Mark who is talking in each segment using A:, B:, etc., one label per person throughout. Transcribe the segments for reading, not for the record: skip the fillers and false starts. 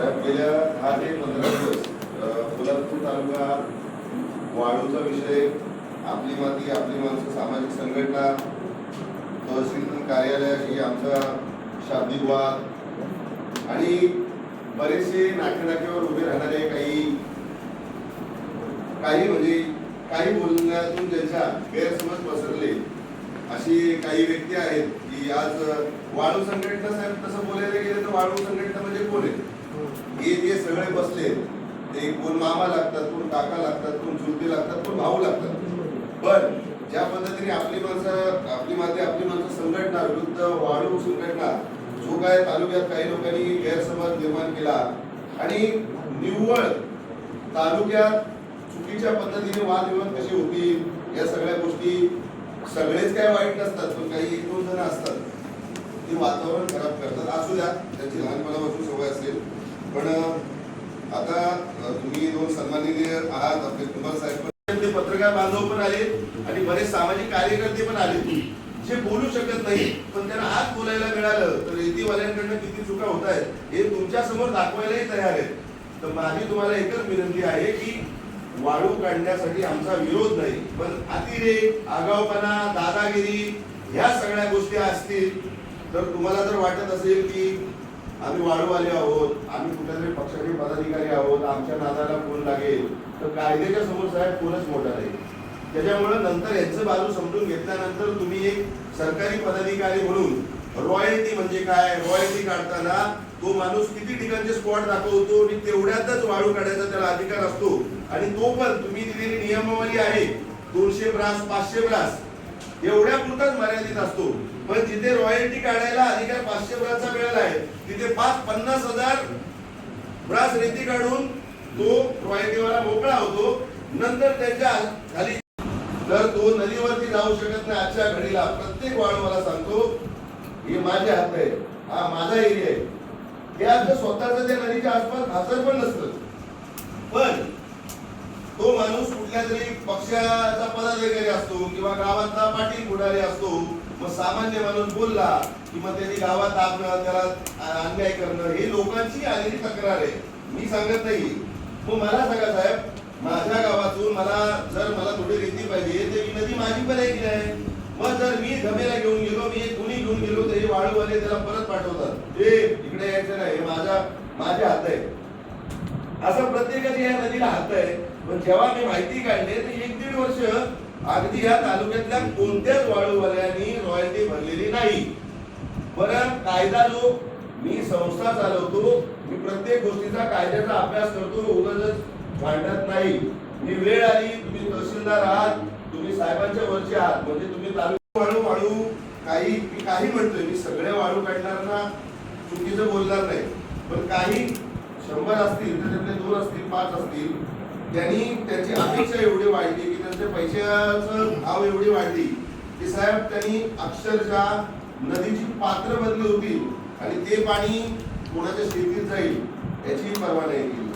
A: गेल्या 10 ते 15 दिवस पोलादपूर तालुका वाळूचा विषय, आपली माती आपली माणसं सामाजिक संघटना, तहसील कार्यालयाशी आमचा शाब्दिक वाद आणि बरेचसे नाक्यावर उभे राहणारे काही बोलण्यातून ज्यांच्या गैरसमज पसरले अशी काही व्यक्ती आहेत की आज वाळू संघटना, साहेब तसं बोलायला गेलं तर वाळू संघटना म्हणजे कोण आहे? हे जे सगळे बसले ते कोण मामा लागतात, कोण काका लागतात, कोण चुलते लागतात, कोण भाऊ लागतात. पण ज्या पद्धतीने आपली माती आपली माणसं संघटना विरुद्ध वाळू संघटना जो काय तालुक्यात काही लोकांनी गैरसमज निर्माण केला आणि निव्वळ तालुक्यात चुकीच्या पद्धतीने वादविवाद कसे होतील या सगळ्या गोष्टी, सगळेच काय वाईट नसतात पण काही एक दोन जण असतात ते वातावरण खराब करतात. असू द्या, त्यांची लहानपणापासून सवय असेल. पण आता तुम्ही दोन सन्माननीय आहात, आपले कुमार साहेब, पत्रकार बांधव पण आले आणि बरेच सामाजिक कार्यकर्ते पण आले जे बोलू शकत नाही, पण त्यांना आज बोलायला मिळालं तर रेतीवाल्यांकडनं किती चुका होत आहेत हे तुमच्या समोर दाखवायलाही तयार आहेत. तर माझी तुम्हाला एकच विनंती आहे की वाळू काढण्यासाठी आमचा विरोध नाही, पण अतिरेक, आगाऊपणा, दादागिरी ह्या सगळ्या गोष्टी असतील तर तुम्हाला जर वाटत असेल की आम्ही वाळूवाले आहोत, आम्ही कुठल्यातरी पक्षाचे पदाधिकारी आहोत, आमच्या नादाला कोण लागेल, तर कायद्याच्या समोर साहेब कोणच मोठा नाही. त्याच्यामुळे नंतर यांचं बाजू समजून घेतल्यानंतर तुम्ही एक सरकारी पदाधिकारी म्हणून रॉयल्टी म्हणजे काय, रॉयल्टी काढताना तो माणूस किती ठिकाणचे स्पॉट दाखवतो आणि तेवढ्यातच वाळू काढायचा त्याला अधिकार असतो आणि तो पण तुम्ही दिलेली नियमावली आहे 200 ब्रास 500 ब्रास एवढ्या पुरताच मर्यादित असतो. पण जिथे रॉयल्टी काढायला अधिकार 500 ब्रासचा मिळाला आहे तिथे 50,000 ब्रास रेती काढून तो रॉयल्टीवाला मोकळा होतो. नंतर त्यांच्या खाली तर तो नदीवरती जाऊ शकत नाही. आजच्या घडीला प्रत्येक वाळूवाला सांगतो हे माझे हात आहे, हा माझा एरिया आहे. त्या स्वतःच त्या नदीच्या आसपास हजर पण नसतं, पण तो माणूस कुठल्या तरी पक्षाचा पदाधिकारी असतो किंवा गावातला पाटील पुढारी असतो. मग सामान्य माणूस बोलला की मग त्यांनी गावात आणणं, त्याला अन्याय करणं हे लोकांची आलेली तक्रार आहे, मी सांगत नाही. मग मला सांगा साहेब, माझ्या गावातून मला थोडी रेती पाहिजे तर ही नदी माझी पण आहे की नाही? मग जर मी गमेला घेऊन गेलो, मी कुणी घेऊन गेलो तर हे वाळूवाले त्याला परत पाठवतात, हे इकडे यायचं नाही, हे माझ्या हात आहे. असं प्रत्येकाच्या या नदीला हात आहे. पण जेव्हा मी माहिती काढली तर 1-1.5 वर्ष अगदी या तालुक्यातल्या कोणत्याच वाळूवाल्यांनी रॉयल्टी भरलेली नाही. बरं, कायदा जो मी संस्था चालवतो, मी प्रत्येक गोष्टीचा कायद्याचा अभ्यास करतो, उगाच भांडत नाही. मी वेळ आली, तुम्ही तहसीलदार आहात, तुम्ही साहेबांच्या वरचे आहात, म्हणजे तुम्ही तालुका वाळू काही म्हणतोय, मी सगळे वाळू काढणाऱ्यांना चुकीचं बोलणार नाही. पण काही 100 असतील तर त्यातले 2 असतील 5 असतील त्यांनी त्यांची अपेक्षा एवढी वाढली की त्यांच्या पैशाचं भाव एवढी वाढली की साहेब त्यांनी अक्षरशः नदीची पात्र बदली होती आणि ते पाणी कोणाच्या शेतीत जाईल याची पर्वा नाही केली.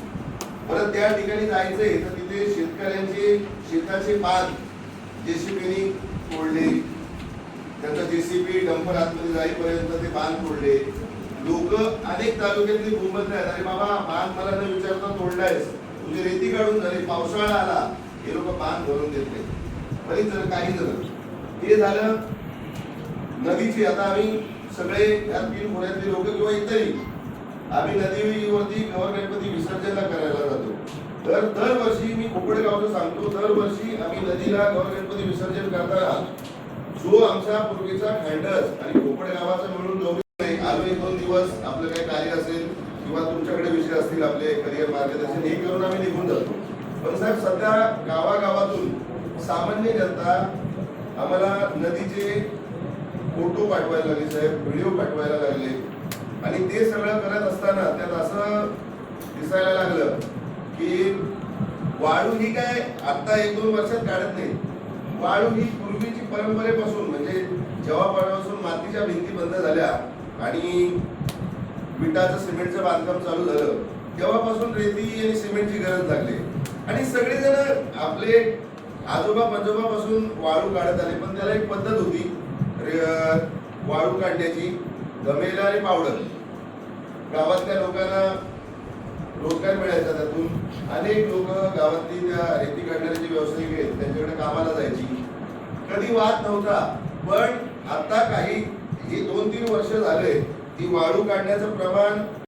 A: परत त्या ठिकाणी जायचंय तर तिथे शेतकऱ्यांचे शेताचे बांध जेसीबीने तोडले, त्यांचा जेसीबी डंपर आतमध्ये जाईपर्यंत ते बांध तोडले. लोक अनेक तालुक्यातली बोंबत आहेत, अरे बाबा बांध मला न विचारता तोडलायस, तुझी रेती काढून झाली, पावसाळा आला, हे लोक बांध भरून देत नाही. बरीच जण काही जण ते झालं नदीची. आता आम्ही सगळे या 3 पुण्यातले लोक किंवा इतरही आम्ही नदीवरती गौर गणपती विसर्जनला करायला जातो. तर दरवर्षी मी कोपडेगावचं सांगतो, दरवर्षी आम्ही नदीला गौर गणपती विसर्जन करताना जो आमचा पूर्वीचा खंडस आणि कोपडेगावाचा मिळून दोघे आलो 1-2 दिवस आपलं काही कार्य असेल किंवा तुमच्याकडे विषय असतील आपले करिअर मार्गदर्शन हे करून आम्ही निघून जातो. पण साहेब सध्या गावागावातून सामान्य जनता आम्हाला नदीचे फोटो पाठवायला लागले साहेब, व्हिडिओ पाठवायला लागले आणि ते सगळं करत असताना त्यात असं दिसायला लागलं की वाळू ही काय आता 1-2 वर्षात काढत नाही. वाळू ही पूर्वीची परंपरेपासून म्हणजे जेव्हापासून मातीच्या भिंती बंद झाल्या आणि विटाचं सिमेंटचं बांधकाम चालू झालं तेव्हापासून रेती आणि सिमेंटची गरज लागली आणि सगळेजण आपले आजोबा पंजोबापासून वाळू काढत आले. पण त्याला एक पद्धत होती वाळू काढण्याची, गमेला आणि पावडर. गावातल्या लोकांना रोजगार मिळायचा त्यातून. अनेक लोक गावातली त्या रेती काढणारे जे व्यावसायिक आहेत त्यांच्याकडे कामाला जायची. कधी वाद नव्हता. पण आता काही हे 2-3 वर्ष झाले की वाळू काढण्याचं प्रमाण